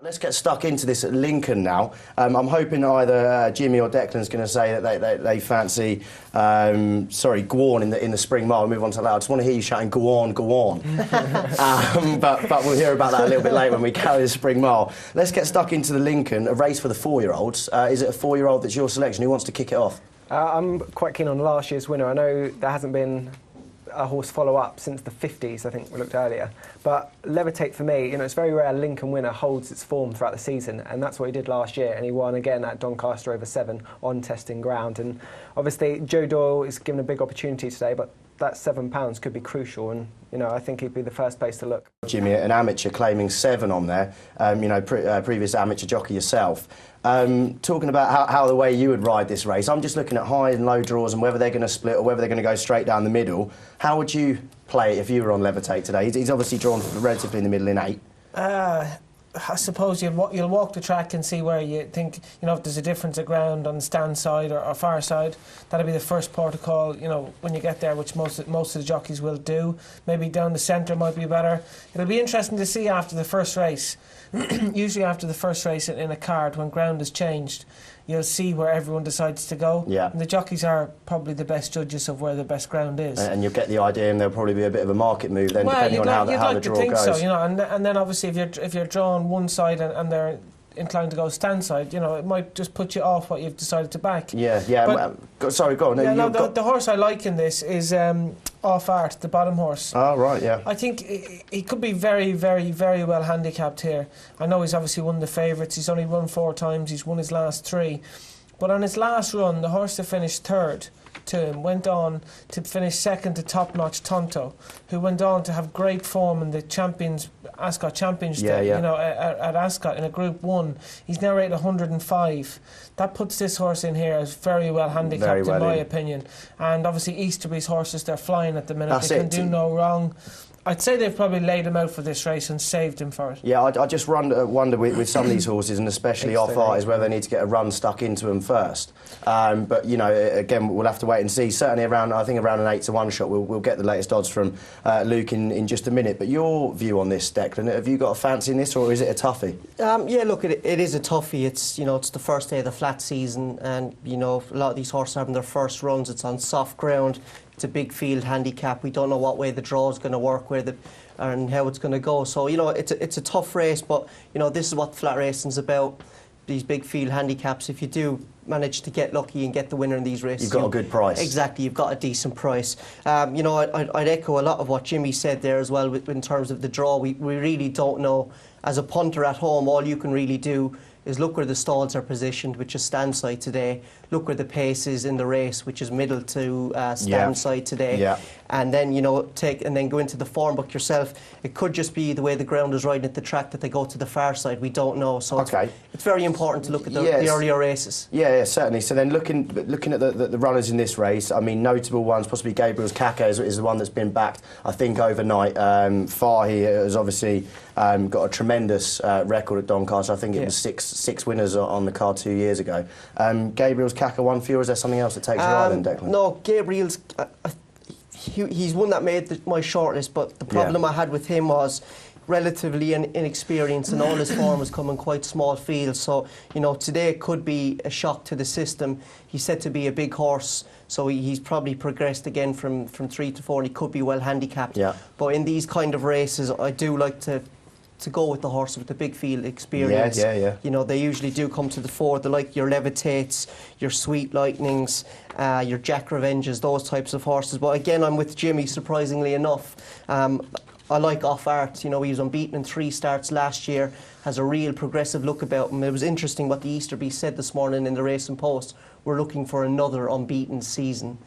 Let's get stuck into this at Lincoln now. I'm hoping either Jimmy or Declan's going to say that they fancy, Gwaun in the Spring Mile. We'll move on to that. I just want to hear you shouting, "Go on, go on." but we'll hear about that a little bit later when we carry the Spring Mile. Let's get stuck into the Lincoln, a race for the 4-year-olds. Is it a 4-year-old that's your selection? Who wants to kick it off? I'm quite keen on last year's winner. I know there hasn't been a horse follow-up since the 50s, I think we looked earlier. But Levitate, for me, it's very rare a Lincoln winner holds its form throughout the season, and that's what he did last year, and he won again at Doncaster over 7 on testing ground. And obviously Joe Doyle is given a big opportunity today, but that £7 could be crucial, and I think he'd be the first place to look. Jimmy, an amateur claiming 7 on there, previous amateur jockey yourself. Talking about how the way you would ride this race, I'm just looking at high and low draws and whether they're going to split or whether they're going to go straight down the middle. How would you play it if you were on Levitate today? He's obviously drawn relatively in the middle in 8. I suppose you'll walk the track and see where you think, if there's a difference of ground on the stand side or far side. That'll be the first protocol, when you get there, which most of the jockeys will do. Maybe down the centre might be better. It'll be interesting to see after the first race. Usually after the first race in a card, when ground has changed, you'll see where everyone decides to go. Yeah. And the jockeys are probably the best judges of where the best ground is. And you'll get the idea, and there'll probably be a bit of a market move then, depending on how the draw goes. You'd like to think so, and then obviously if you're drawing one side and they're inclined to go stand side, it might just put you off what you've decided to back. Yeah. Sorry, go on. Yeah, the horse I like in this is Off Art, the bottom horse. Oh, right, yeah. I think he could be very, very, very well handicapped here. I know he's obviously one of the favourites. He's only run 4 times. He's won his last 3. But on his last run, the horse that finished 3rd to him went on to finish 2nd to top-notch Tonto, who went on to have great form in the Ascot Champions Day, at Ascot in a Group 1. He's now rated 105. That puts this horse in here as very well handicapped, in my opinion. And obviously Easterby's horses, they're flying at the minute. They can do no wrong. I'd say they've probably laid him out for this race and saved him for it. Yeah, I just wonder with some of these horses, and especially Off Art, is whether they need to get a run stuck into them first. But, again, we'll have to wait and see. Certainly around an 8-to-1 shot, we'll get the latest odds from Luke in just a minute. But your view on this, Declan, have you got a fancy in this, or is it a toughie? Yeah, look, it is a toughie. It's, it's the first day of the flat season, and, a lot of these horses are having their first runs. It's on soft ground. It's a big field handicap. We don't know what way the draw is going to work, and how it's going to go. So, it's a tough race, but, this is what flat racing's about. These big field handicaps, if you do manage to get lucky and get the winner in these races, you've got a good price. Exactly, you've got a decent price. I'd echo a lot of what Jimmy said there as well in terms of the draw. We really don't know. As a punter at home, all you can really do is look where the stalls are positioned, which is stand side today. Look where the pace is in the race, which is middle to stand side today. Yeah. And then, then go into the form book yourself. It could just be the way the ground is riding at the track that they go to the far side. We don't know. So it's very important to look at the earlier races. Yeah, certainly. So then looking at the runners in this race, I mean, notable ones, possibly Gabriel's Kaka is the one that's been backed, I think, overnight. Fahy has obviously got a tremendous record at Doncaster. I think it was six winners on the card 2 years ago. Gabriel's Kaka one for you, or is there something else that takes your eye then, Declan? No, Gabriel's... he's one that made my shortlist, but the problem I had with him was relatively inexperienced, and all his form was coming quite small field. So, today could be a shock to the system. He's said to be a big horse, so he's probably progressed again from 3 to 4, and he could be well handicapped. Yeah. But in these kind of races, I do like to go with the horse with the big field experience. Yeah. They usually do come to the fore. They like your Levitates, your Sweet Lightnings, your Jack Revenges, those types of horses. But again, I'm with Jimmy, surprisingly enough. I like Off Art. He was unbeaten in 3 starts last year, has a real progressive look about him. It was interesting what the Easterby said this morning in the Racing Post. We're looking for another unbeaten season.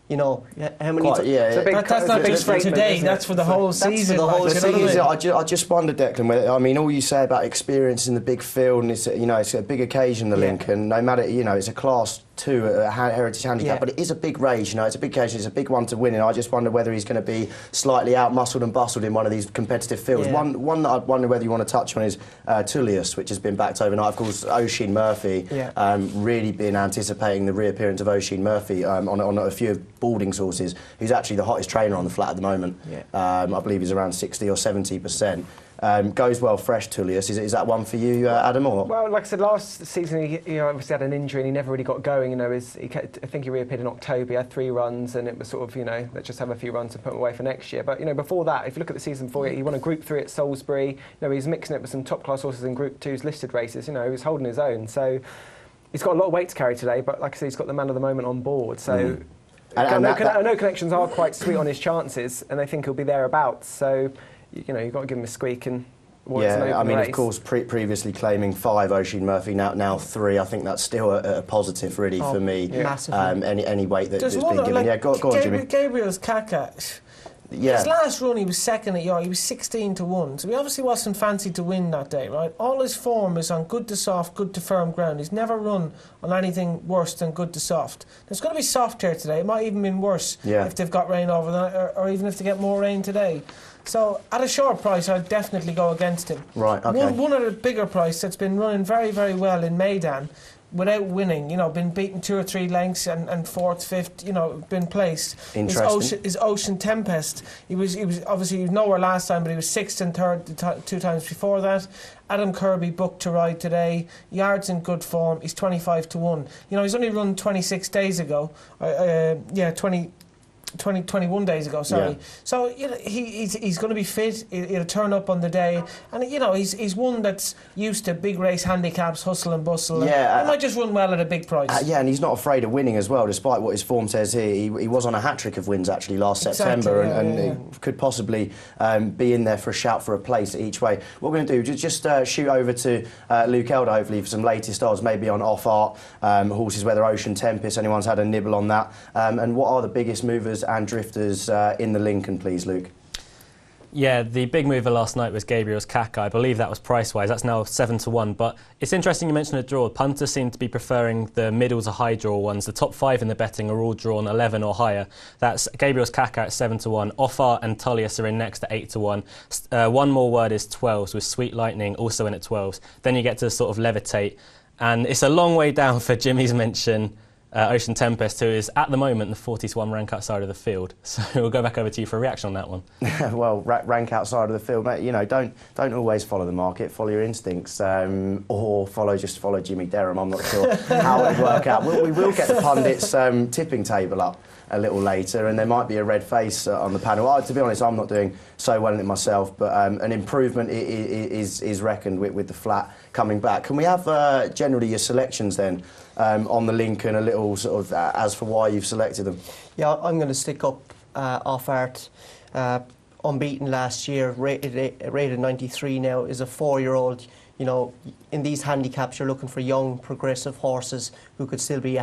How many times? That's not big for today. That's for the whole season. I just wonder, Declan, whether, all you say about experience in the big field, and it's a big occasion, the Lincoln. No matter, it's a Class 2 heritage handicap, but it is a big race. It's a big occasion. It's a big one to win, and I just wonder whether he's going to be slightly out-muscled and bustled in one of these competitive fields. One that I'd wonder whether you want to touch on is Tullius, which has been backed overnight. Of course, Oisin Murphy, really been anticipating the reappearance of Oisin Murphy on a few boarding sources. He's actually the hottest trainer on the flat at the moment. I believe he's around 60 or 70%. Goes well fresh, Tullius. Is that one for you, Adam? Or? Well, like I said, last season he obviously had an injury and he never really got going. You know, I think he reappeared in October. He had 3 runs, and it was sort of, you know, let's just have a few runs and put him away for next year. But you know, before that, if you look at the season before, he won a Group 3 at Salisbury. You know, he's mixing it with some top class horses in Group 2's listed races. You know, he was holding his own. So he's got a lot of weight to carry today. But like I said, he's got the man of the moment on board. So. I know connections are quite sweet on his chances, and they think he'll be thereabouts. So, you know, you've got to give him a squeak and. Yeah, I mean, of course, previously claiming 5, Oisin Murphy, now 3. I think that's still a positive, really, for me. Yeah. Massively. Any weight that's been given. Like, go on, Jimmy. Gabriel's Caca. Yeah. His last run, he was second at York. He was 16-1. So he obviously wasn't fancied to win that day, right? All his form is on good to soft, good to firm ground. He's never run on anything worse than good to soft. There's going to be soft here today. It might even been worse if they've got rain over that, or even if they get more rain today. So at a short price, I'd definitely go against him. Right. Okay. One at a bigger price that's been running very, very well in Maidan, without winning, you know, been beaten 2 or 3 lengths and 4th, 5th, you know, been placed. Is Ocean Tempest. He was obviously he was nowhere last time, but he was 6th and 3rd 2 times before that. Adam Kirby booked to ride today. Yard's in good form. He's 25-1. You know, he's only run 26 days ago. 21 days ago, sorry. Yeah. So you know, he's going to be fit. He'll turn up on the day, and you know he's one that's used to big race handicaps, hustle and bustle. Yeah, he might just run well at a big price. Yeah, and he's not afraid of winning as well, despite what his form says here. He was on a hat-trick of wins actually last September, and could possibly be in there for a shout for a place each way. What we're going to do, just shoot over to Luke Elder, hopefully, for some latest odds, maybe on off-art horses, whether Ocean Tempest, anyone's had a nibble on that, and what are the biggest movers and drifters in the Lincoln, please, Luke? Yeah, the big mover last night was Gabriel's Caca. I believe that was price-wise. That's now 7-1. But it's interesting you mentioned a draw. Punters seem to be preferring the middle to high draw ones. The top 5 in the betting are all drawn 11 or higher. That's Gabriel's Caca at 7-1. Offart and Tullius are in next at 8-1. One more word is 12s, with Sweet Lightning also in at 12s. Then you get to sort of Levitate. And it's a long way down for Jimmy's mention, Ocean Tempest, who is at the moment the 40-1 rank outside of the field. So we'll go back over to you for a reaction on that one. Well, rank outside of the field, mate. You know, don't always follow the market. Follow your instincts, or follow Jimmy Derham. I'm not sure how it would work out. We will get the pundits' tipping table up a little later, and there might be a red face on the panel. To be honest, I'm not doing so well in it myself, but an improvement is reckoned with the flat coming back. Can we have generally your selections then on the Lincoln, a little sort of as for why you've selected them? Yeah, I'm going to stick up Offart. Unbeaten last year, rated 93 now, is a 4-year-old. You know, in these handicaps, you're looking for young, progressive horses who could still be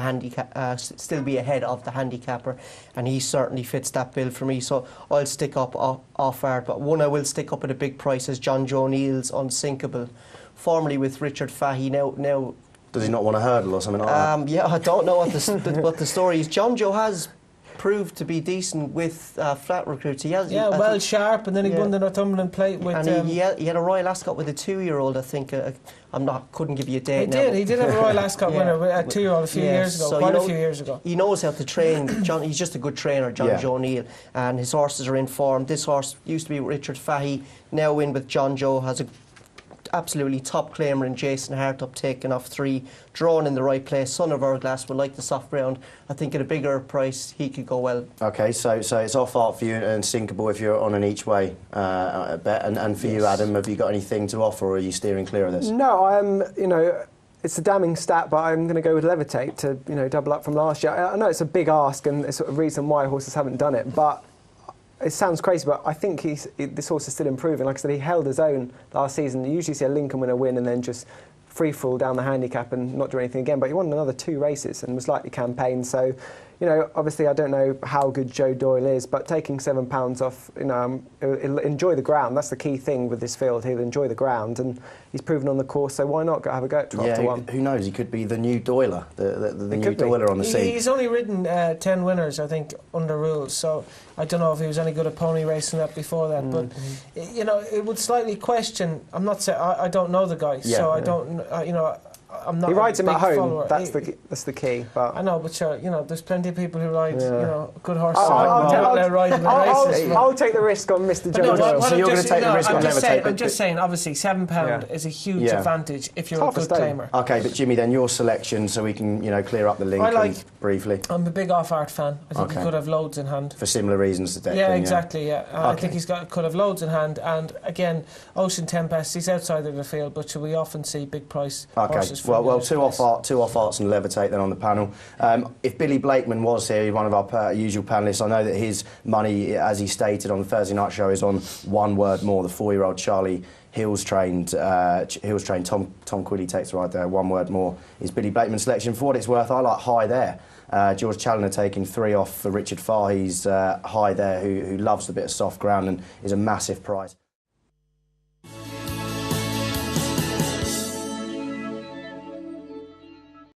still be ahead of the handicapper, and he certainly fits that bill for me. So I'll stick up Offart. But one I will stick up at a big price is John Joe Neal's Unsinkable, formerly with Richard Fahey. Now. Does he not want to hurdle or something like that? Yeah, I don't know what the story is. John Joe has proved to be decent with flat recruits. He has, well sharp, and then he won the Northumberland Plate with. And he had a Royal Ascot with a 2-year-old, I think. Couldn't give you a date. He did have a Royal Ascot winner with a 2-year-old a few years ago. So a few years ago. He knows how to train. John, he's just a good trainer, John Joe Neal, and his horses are in form. This horse used to be Richard Fahey, now in with John Joe, has a absolutely top claimer in Jason Hartop, taken off 3, drawn in the right place. Son of Hourglass would like the soft ground. I think at a bigger price he could go well. Okay, so it's Offart for you and Sinkable if you're on an each way bet. And for you, Adam, have you got anything to offer, or are you steering clear of this? No, I'm. You know, it's a damning stat, but I'm going to go with Levitate to double up from last year. I know it's a big ask, and it's a reason why horses haven't done it, but. It sounds crazy, but I think this horse is still improving. Like I said, he held his own last season. You usually see a Lincoln winner win and then just free fall down the handicap and not do anything again. But he won another 2 races and was likely campaigned. So, you know, obviously I don't know how good Joe Doyle is, but taking £7 off, you know, he'll enjoy the ground. That's the key thing with this field. He'll enjoy the ground, and he's proven on the course. So why not have a go at 12-1? Who knows? He could be the new Doyler, the new Doyler on the scene. He's only ridden 10 winners, I think, under rules. So I don't know if he was any good at pony racing that before that. But you know, it would slightly question. I'm not saying I don't know the guy, so I don't. You know. I'm not. He rides a him at big home. follower. That's the key. But I know, but sure, you know, there's plenty of people who ride, good horses. I'll take the risk on Mr. Joe Doyle. So you're going to take the risk on Levitate? I'm just saying, obviously, £7 is a huge advantage if you're a good claimer. Okay, but Jimmy, then your selection, so we can, clear up the Lincoln briefly. I'm a big off-art fan. I think he could have loads in hand. For similar reasons to Declan. Yeah, exactly. Yeah, I think could have loads in hand. And again, Ocean Tempest, he's outside of the field, but we often see big price horses. Well, two off arts and Levitate then on the panel. If Billy Blakeman was here, one of our usual panellists, I know that his money, as he stated on the Thursday night show, is on One Word More. The 4-year-old Charlie Hills trained Tom Quilly takes the ride there. One Word More is Billy Blakeman's selection. For what it's worth, I like high there. George Challoner taking 3 off for Richard Fahey's high there, who loves the bit of soft ground and is a massive prize.